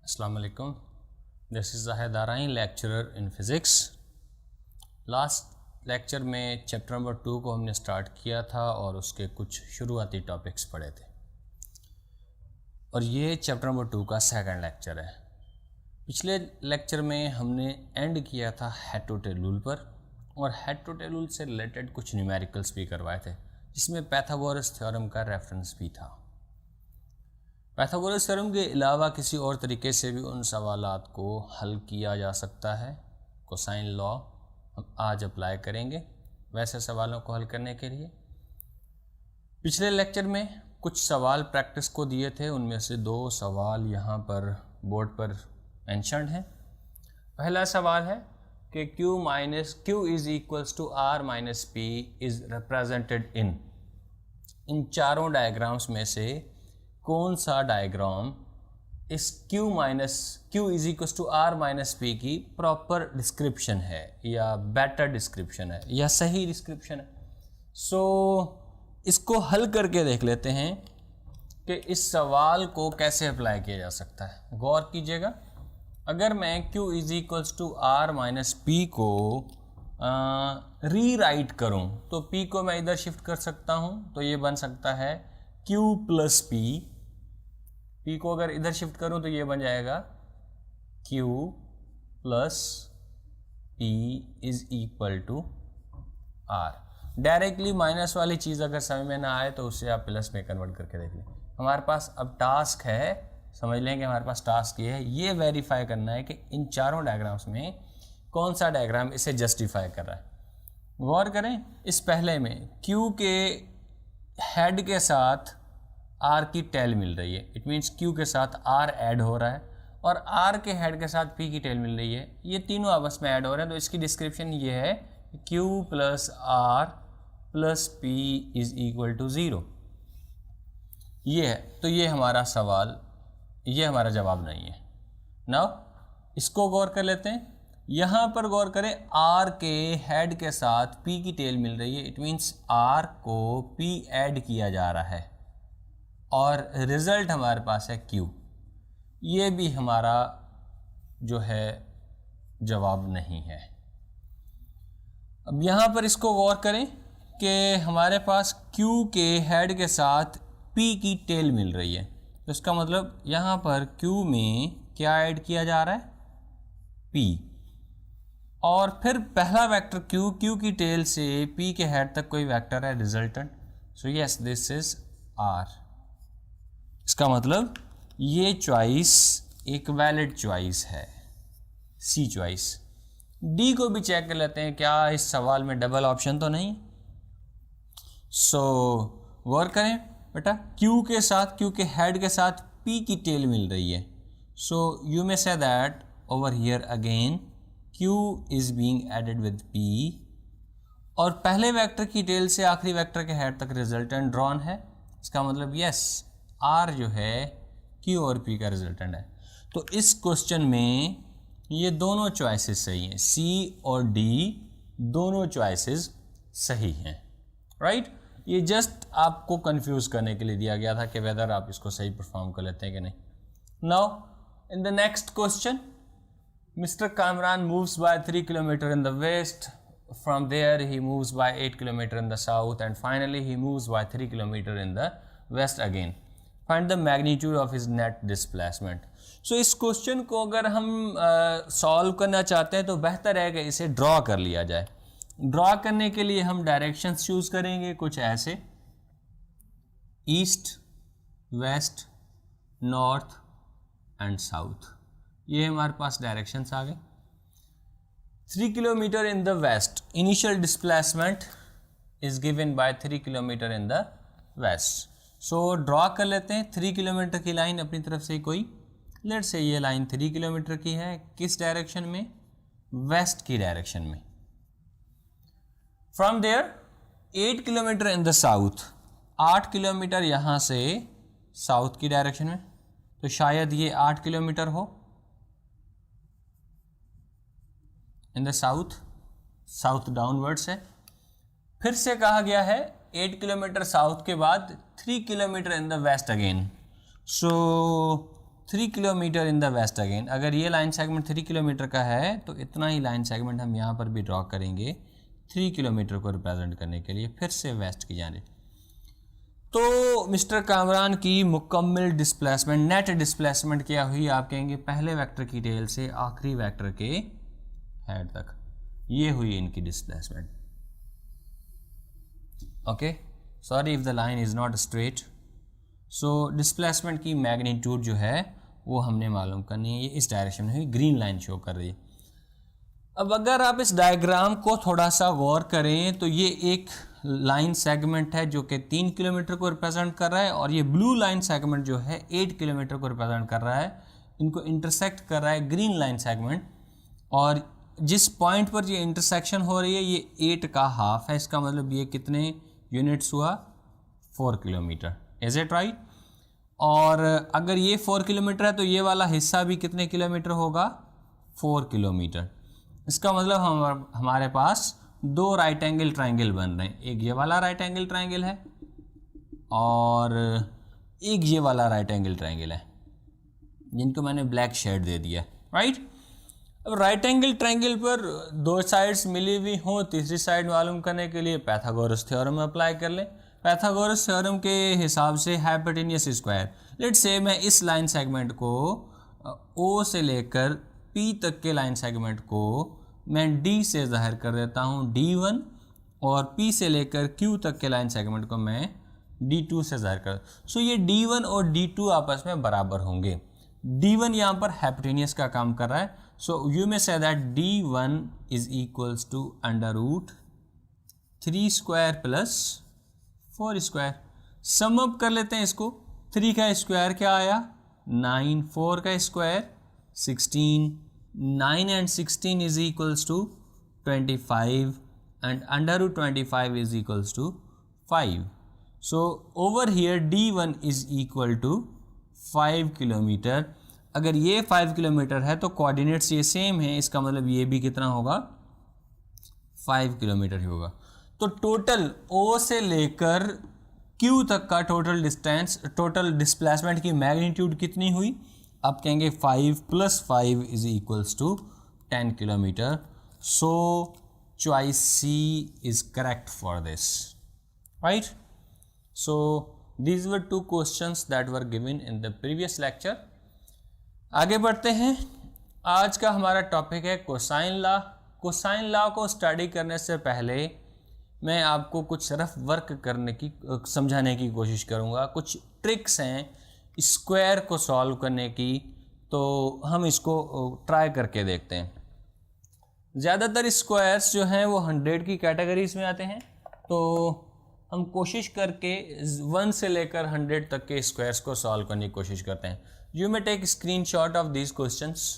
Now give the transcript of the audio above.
अस्सलाम वालेकुम, this is Zahid Arain, lecturer in physics. Last lecture में चैप्टर नंबर 2 को हमने स्टार्ट किया था और उसके कुछ शुरुआती टॉपिक्स पढ़े थे और ये चैप्टर नंबर 2 का सेकंड लेक्चर है। पिछले लेक्चर में हमने एंड किया था हेटोटेलुल पर और हेटोटेलुल से रिलेटेड कुछ न्यूमेरिकल्स भी करवाए थे, जिसमें पाइथागोरस थ्योरम का रेफरेंस भी था। पाइथागोरस थ्योरम के अलावा किसी और तरीके से भी उन सवालात को हल किया जा सकता है। कोसाइन लॉ हम आज अप्लाई करेंगे वैसे सवालों को हल करने के लिए। पिछले लेक्चर में कुछ सवाल प्रैक्टिस को दिए थे, उनमें से 2 सवाल यहाँ पर बोर्ड पर मेंशन्ड हैं। पहला सवाल है कि Q is equals to R minus P is represented in चारों डायग्राम्स में से कौन सा डायग्राम इस Q is equals to R minus P की प्रॉपर डिस्क्रिप्शन है या बेटर डिस्क्रिप्शन है या सही डिस्क्रिप्शन है। सो इसको हल करके देख लेते हैं कि इस सवाल को कैसे अप्लाई किया जा सकता है। गौर कीजिएगा, अगर मैं Q is equals to R minus P को रीराइट करूं तो P को मैं इधर शिफ्ट कर सकता हूं, तो ये बन सकता है Q प्लस P को अगर इधर शिफ्ट करूं तो ये बन जाएगा Q plus P is equal to R। Directly minus वाली चीज़ अगर समझ में ना आए तो उससे आप प्लस में कन्वर्ट करके देख लें। हमारे पास अब टास्क है, समझ लें कि हमारे पास टास्क ये है, ये वेरीफाई करना है कि इन चारों डायग्राम्स में कौन सा डायग्राम इसे जस्टिफाई कर रहा है। गौर करें, इस पहले में Q के हेड के साथ R की टेल मिल रही है, इट मीन्स Q के साथ R ऐड हो रहा है और R के हेड के साथ P की टेल मिल रही है, ये तीनों आपस में ऐड हो रहे हैं। तो इसकी डिस्क्रिप्शन ये है Q plus R plus P is equal to 0। ये है, तो ये हमारा सवाल, ये हमारा जवाब नहीं है। नाउ इसको गौर कर लेते हैं। यहाँ पर गौर करें, R के हेड के साथ P की टेल मिल रही है, इट मीन्स R को P ऐड किया जा रहा है और रिज़ल्ट हमारे पास है Q। ये भी हमारा जो है जवाब नहीं है। अब यहाँ पर इसको गौर करें कि हमारे पास Q के हेड के साथ P की टेल मिल रही है, तो इसका मतलब यहाँ पर Q में क्या ऐड किया जा रहा है? P। और फिर पहला वेक्टर Q की टेल से P के हेड तक कोई वेक्टर है, resultant. So yes, this is R। इसका मतलब ये चॉइस एक वैलिड चॉइस है, सी चॉइस। डी को भी चेक कर लेते हैं, क्या इस सवाल में डबल ऑप्शन तो नहीं। सो गौर करें बेटा, Q के हेड के साथ P की टेल मिल रही है, सो you may say that over here again Q is being added with P और पहले वेक्टर की टेल से आखिरी वेक्टर के हेड तक रिजल्टेंट ड्रॉन है। इसका मतलब यस, R जो है Q और P का रिजल्टेंट है। तो इस क्वेश्चन में ये दोनों चॉइसेस सही हैं, C और D दोनों चॉइसेस सही हैं, राइट। ये जस्ट आपको कंफ्यूज करने के लिए दिया गया था कि वेदर आप इसको सही परफॉर्म कर लेते हैं कि नहीं। Now in the next question, Mr. Kamran moves by 3 kilometers in the west. From there he moves by 8 kilometers in the south and finally he moves by 3 kilometers in the west again. Find the magnitude of his net displacement. So इस question को अगर हम solve करना चाहते हैं तो बेहतर है कि इसे ड्रॉ कर लिया जाए। ड्रॉ करने के लिए हम डायरेक्शंस चूज करेंगे कुछ ऐसे, east, west, north and south. ये हमारे पास डायरेक्शंस आ गए। 3 kilometre in the west, initial displacement is given by 3 kilometre in the west. So draw कर लेते हैं 3 किलोमीटर की लाइन अपनी तरफ से कोई, लेट्स से ये लाइन 3 किलोमीटर की है, किस डायरेक्शन में? वेस्ट की डायरेक्शन में। From there 8 kilometre in the south, 8 kilometre यहाँ से साउथ की डायरेक्शन में, तो शायद ये 8 किलोमीटर हो इन द साउथ, साउथ डाउनवर्ड्स है। फिर से कहा गया है 8 किलोमीटर साउथ के बाद 3 kilometre in the west again. So 3 kilometre in the west again. अगर ये लाइन सेगमेंट 3 किलोमीटर का है तो इतना ही लाइन सेगमेंट हम यहाँ पर भी ड्रॉ करेंगे 3 किलोमीटर को रिप्रेजेंट करने के लिए, फिर से वेस्ट की जाने। तो मिस्टर कामरान की मुकम्मल डिस्प्लेसमेंट, नेट डिस्प्लेसमेंट क्या हुई? आप कहेंगे पहले वेक्टर की टेल से आखिरी वेक्टर के हेड तक, ये हुई इनकी displacement. Okay, sorry if the line is not straight. So displacement की मैग्नीट्यूड जो है वो हमने मालूम करनी है, ये इस डायरेक्शन में हुई, ग्रीन लाइन शो कर रही है। अब अगर आप इस डायग्राम को थोड़ा सा गौर करें तो ये एक लाइन सेगमेंट है जो कि 3 किलोमीटर को रिप्रेजेंट कर रहा है, और ये ब्लू लाइन सेगमेंट जो है 8 किलोमीटर को रिप्रेजेंट कर रहा है। इनको इंटरसेक्ट कर रहा है ग्रीन लाइन सेगमेंट, और जिस पॉइंट पर ये इंटरसेक्शन हो रही है ये 8 का हाफ है। इसका मतलब ये कितने यूनिट्स हुआ? 4 किलोमीटर। Is it right? और अगर ये 4 किलोमीटर है तो ये वाला हिस्सा भी कितने किलोमीटर होगा? 4 किलोमीटर। इसका मतलब हमारे पास 2 राइट एंगल ट्राइंगल बन रहे हैं। एक ये वाला राइट एंगल ट्राइंगल है और एक ये वाला राइट एंगल ट्राइंगल है, जिनको मैंने ब्लैक शेड दे दिया, राइट। अब राइट एंगल ट्राइंगल पर 2 साइड्स मिली हुई हों, तीसरी साइड मालूम करने के लिए पाइथागोरस थ्योरम अप्लाई कर लें। पाइथागोरस थ्योरम के हिसाब से हाइपोटेन्यूस स्क्वायर, लेट्स से मैं इस लाइन सेगमेंट को ओ से लेकर पी तक के लाइन सेगमेंट को मैं डी से ज़ाहिर कर देता हूँ D1, और पी से लेकर क्यू तक के लाइन सेगमेंट को मैं D2 से ज़ाहिर कर। सो ये D1 और D2 आपस में बराबर होंगे। D1 यहाँ पर हाइपोटेन्यूस का काम कर रहा है, सो you may say that D1 is equals to under root 3 square plus 4 square. Sum up कर लेते हैं इसको। 3 का स्क्वायर क्या आया? 9, 4 का square 16, 9 and 16 is equals to 25 and under root 25 is equals to 5. So over here D1 is equal to 5 kilometre. अगर ये 5 किलोमीटर है तो कोऑर्डिनेट्स ये सेम है, इसका मतलब ये भी कितना होगा? 5 किलोमीटर ही होगा। तो टोटल O से लेकर Q तक का टोटल डिस्टेंस, टोटल डिस्प्लेसमेंट की मैग्नीट्यूड कितनी हुई? आप कहेंगे 5 + 5 is equals to 10 kilometre. So choice C is correct for this, right. So these were 2 questions that were given in the previous lecture. आगे बढ़ते हैं। आज का हमारा टॉपिक है कोसाइन लॉ। कोसाइन लॉ को स्टडी करने से पहले मैं आपको कुछ रफ वर्क करने की, समझाने की कोशिश करूँगा। कुछ ट्रिक्स हैं स्क्वायर को सॉल्व करने की, तो हम इसको ट्राई करके देखते हैं। ज़्यादातर स्क्वायर्स जो हैं वो 100 की कैटेगरीज में आते हैं, तो हम कोशिश करके 1 से लेकर 100 तक के स्क्वायर्स को सॉल्व करने की कोशिश करते हैं। You may take screenshot of these questions.